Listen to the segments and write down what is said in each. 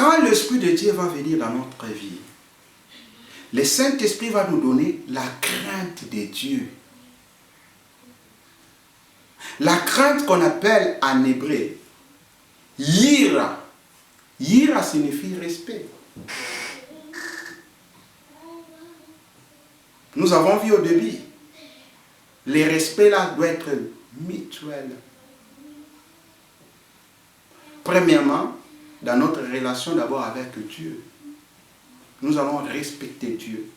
quand l'Esprit de Dieu va venir dans notre vie, le Saint-Esprit va nous donner la crainte de Dieu. La crainte qu'on appelle en hébreu yira. Yira signifie respect. Nous avons vu au début, le respect là doit être mutuel. Premièrement, dans notre relation d'abord avec Dieu, nous allons respecter Dieu.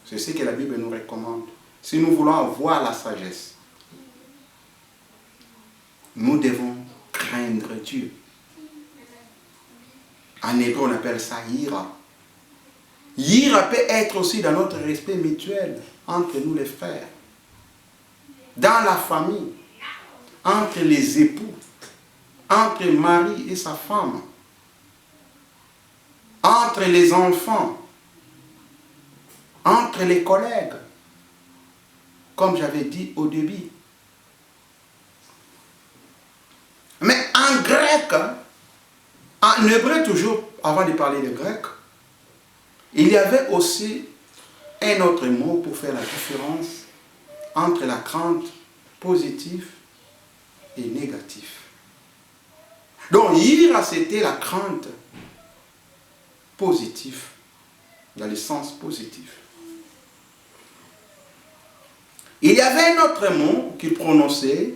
C'est ce que la Bible nous recommande. Si nous voulons avoir la sagesse, nous devons craindre Dieu. En hébreu, on appelle ça yira. Yira peut être aussi dans notre respect mutuel entre nous les frères, dans la famille, entre les époux, entre mari et sa femme, entre les enfants, entre les collègues, comme j'avais dit au début. Mais en grec, en hébreu toujours, avant de parler de grec, il y avait aussi un autre mot pour faire la différence entre la crainte positive et négative. Donc, yira, c'était la crainte positive, dans le sens positif. Il y avait un autre mot qu'il prononçait,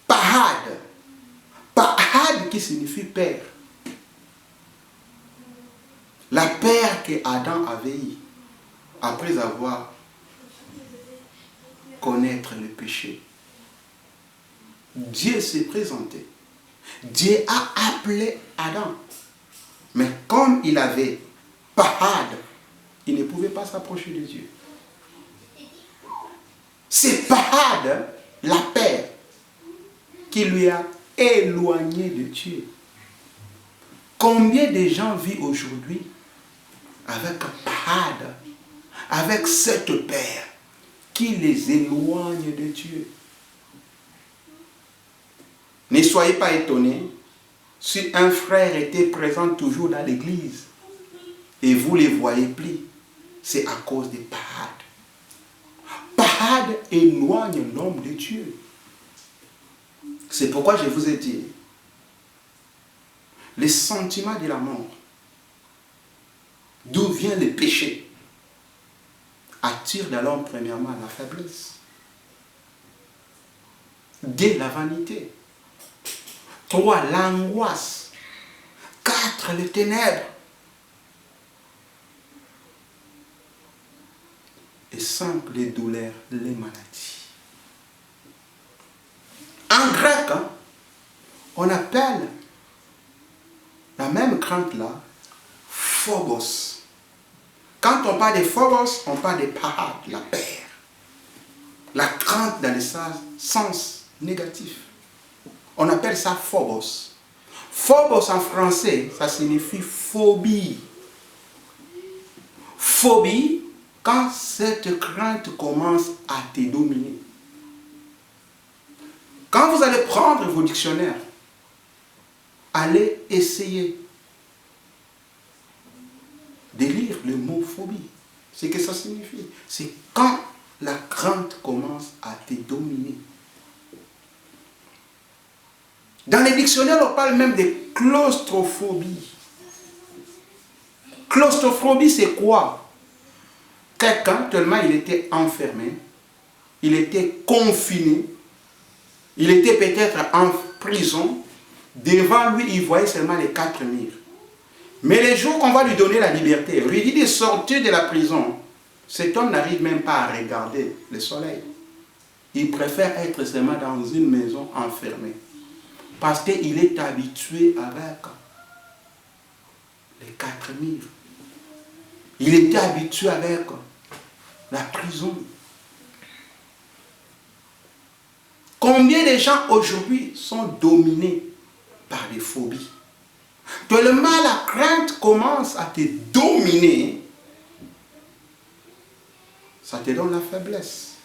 pahad. Pahad qui signifie père. La paix que Adam avait eue après avoir connaître le péché. Dieu s'est présenté. Dieu a appelé Adam. Mais comme il avait pahad, il ne pouvait pas s'approcher de Dieu. C'est pahad, la paix, qui lui a éloigné de Dieu. Combien de gens vivent aujourd'hui avec pahad, avec cette paix qui les éloigne de Dieu? Ne soyez pas étonnés si un frère était présent toujours dans l'église et vous ne les voyez plus. C'est à cause des pahad. Pahad éloigne l'homme de Dieu. C'est pourquoi je vous ai dit, les sentiments de la mort, d'où vient le péché, attire dans l'homme premièrement la faiblesse, dès la vanité. 3, l'angoisse. 4, les ténèbres. Et 5, les douleurs, les maladies. En grec, on appelle la même crainte-là phobos. Quand on parle de phobos, on parle de pahad, la peur. La crainte dans le sens négatif. On appelle ça phobos. Phobos en français, ça signifie phobie. Phobie, quand cette crainte commence à te dominer. Quand vous allez prendre vos dictionnaires, allez essayer de lire le mot phobie. Ce que ça signifie, c'est quand la crainte commence à te dominer. Dans les dictionnaires, on parle même de claustrophobie. Claustrophobie, c'est quoi? Quelqu'un, tellement il était enfermé, il était confiné, il était peut-être en prison, devant lui, il voyait seulement les 4 murs. Mais les jours qu'on va lui donner la liberté, lui dit de sortir de la prison, cet homme n'arrive même pas à regarder le soleil. Il préfère être seulement dans une maison enfermée. Parce qu'il est habitué avec les 4 murs. Il était habitué avec la prison. Combien de gens aujourd'hui sont dominés par des phobies? Tellement la crainte commence à te dominer, ça te donne la faiblesse.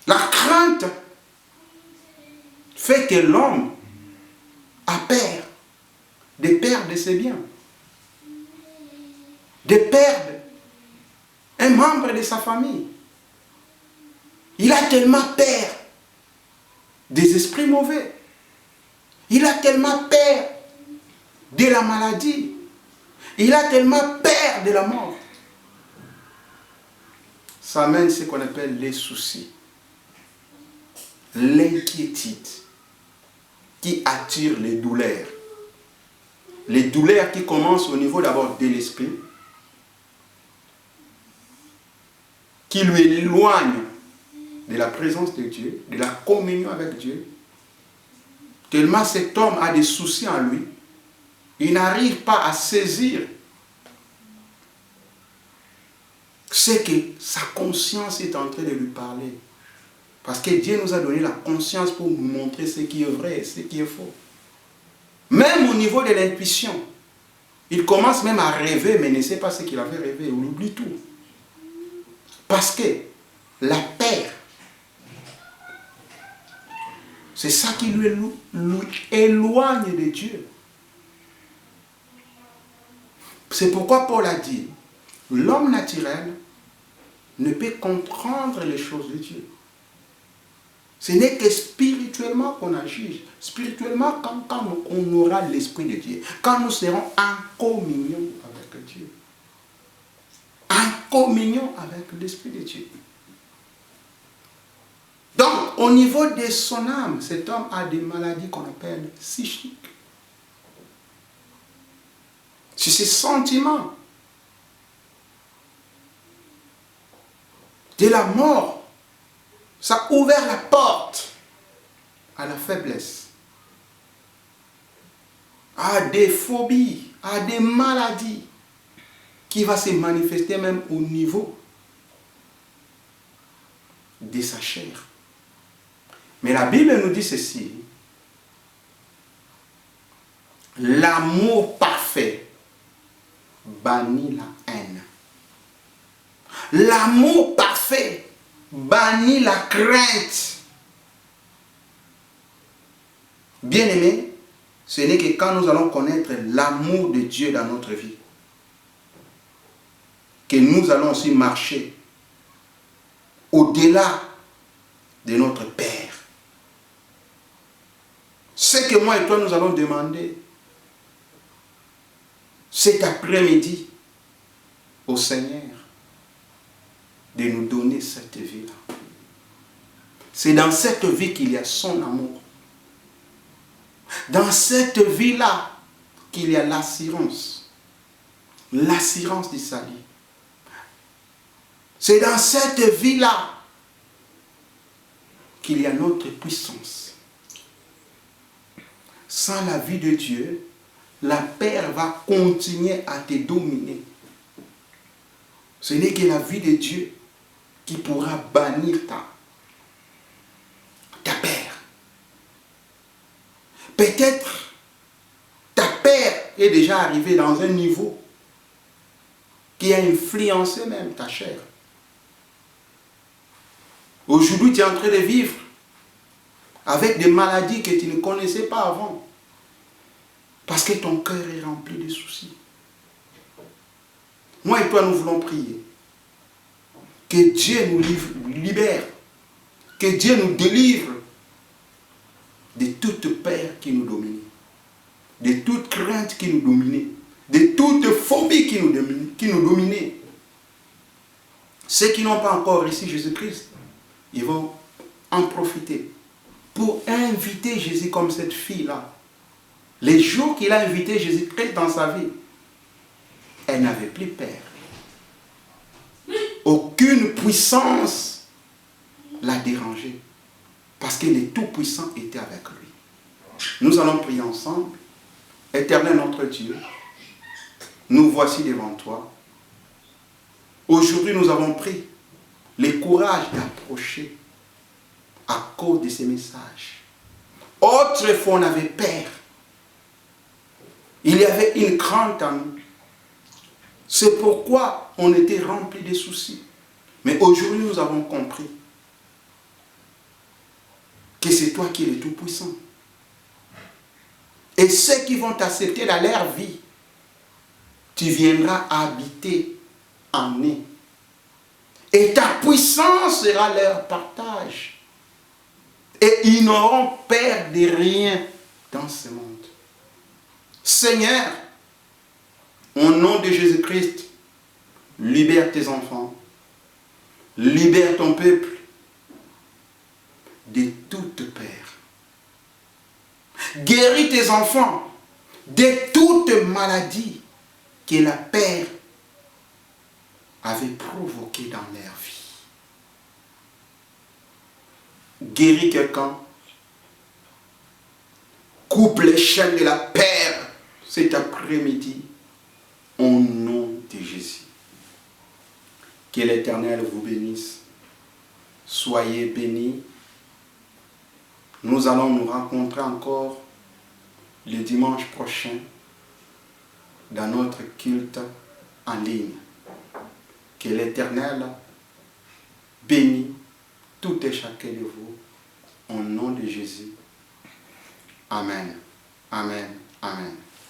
La crainte fait que l'homme a peur. de ses biens, de perdre un membre de sa famille. Il a tellement peur des esprits mauvais. Il a tellement peur de la maladie. Il a tellement peur de la mort. Ça amène ce qu'on appelle les soucis, l'inquiétude qui attire les douleurs. Les douleurs qui commencent au niveau d'abord de l'esprit, qui lui éloignent de la présence de Dieu, de la communion avec Dieu. Tellement cet homme a des soucis en lui, il n'arrive pas à saisir ce que sa conscience est en train de lui parler. Parce que Dieu nous a donné la conscience pour nous montrer ce qui est vrai et ce qui est faux. Même au niveau de l'intuition, il commence même à rêver, mais ne sait pas ce qu'il avait rêvé, il oublie tout. Parce que la peur, c'est ça qui lui éloigne de Dieu. C'est pourquoi Paul a dit, l'homme naturel ne peut comprendre les choses de Dieu. Ce n'est que spirituellement qu'on agit. Spirituellement, quand on aura l'Esprit de Dieu. Quand nous serons en communion avec Dieu. En communion avec l'Esprit de Dieu. Donc, au niveau de son âme, cet homme a des maladies qu'on appelle psychiques. C'est ses sentiments. De la mort. Ça a ouvert la porte à la faiblesse, à des phobies, à des maladies qui vont se manifester même au niveau de sa chair. Mais la Bible nous dit ceci, l'amour parfait bannit la haine. L'amour parfait bannit la crainte. Bien-aimés, ce n'est que quand nous allons connaître l'amour de Dieu dans notre vie que nous allons aussi marcher au-delà de notre Père. Ce que moi et toi nous allons demander cet après-midi au Seigneur de nous donner cette vie-là. C'est dans cette vie qu'il y a son amour. Dans cette vie-là qu'il y a l'assurance. L'assurance du salut. C'est dans cette vie-là qu'il y a notre puissance. Sans la vie de Dieu, la peur va continuer à te dominer. Ce n'est que la vie de Dieu qui pourra bannir ta peur. Peut-être ta peur est déjà arrivée dans un niveau qui a influencé même ta chair. Aujourd'hui, tu es en train de vivre avec des maladies que tu ne connaissais pas avant. Parce que ton cœur est rempli de soucis. Moi et toi, nous voulons prier. Que Dieu nous libère. Que Dieu nous délivre de toute peur qui nous domine. De toute crainte qui nous domine. De toute phobie qui nous domine. Ceux qui n'ont pas encore reçu Jésus-Christ, ils vont en profiter pour inviter Jésus comme cette fille-là. Les jours qu'il a invité Jésus-Christ dans sa vie, elle n'avait plus peur. Aucune puissance l'a dérangé. Parce que le Tout-Puissant était avec lui. Nous allons prier ensemble. Éternel notre Dieu, nous voici devant toi. Aujourd'hui, nous avons pris le courage d'approcher à cause de ces messages. Autrefois, on avait peur. Il y avait une crainte en nous. C'est pourquoi on était rempli de soucis. Mais aujourd'hui, nous avons compris que c'est toi qui es le Tout-Puissant. Et ceux qui vont t'accepter dans leur vie tu viendras habiter en eux. Et ta puissance sera leur partage. Et ils n'auront peur de rien dans ce monde. Seigneur, au nom de Jésus-Christ, libère tes enfants, libère ton peuple de toute peur. Guéris tes enfants de toute maladie que la peur avait provoquée dans leur vie. Guéris quelqu'un, coupe les chaînes de la peur cet après-midi au nom de Jésus. Que l'Éternel vous bénisse. Soyez bénis. Nous allons nous rencontrer encore le dimanche prochain dans notre culte en ligne. Que l'Éternel bénisse tout et chacun de vous au nom de Jésus. Amen. Amen. Amen.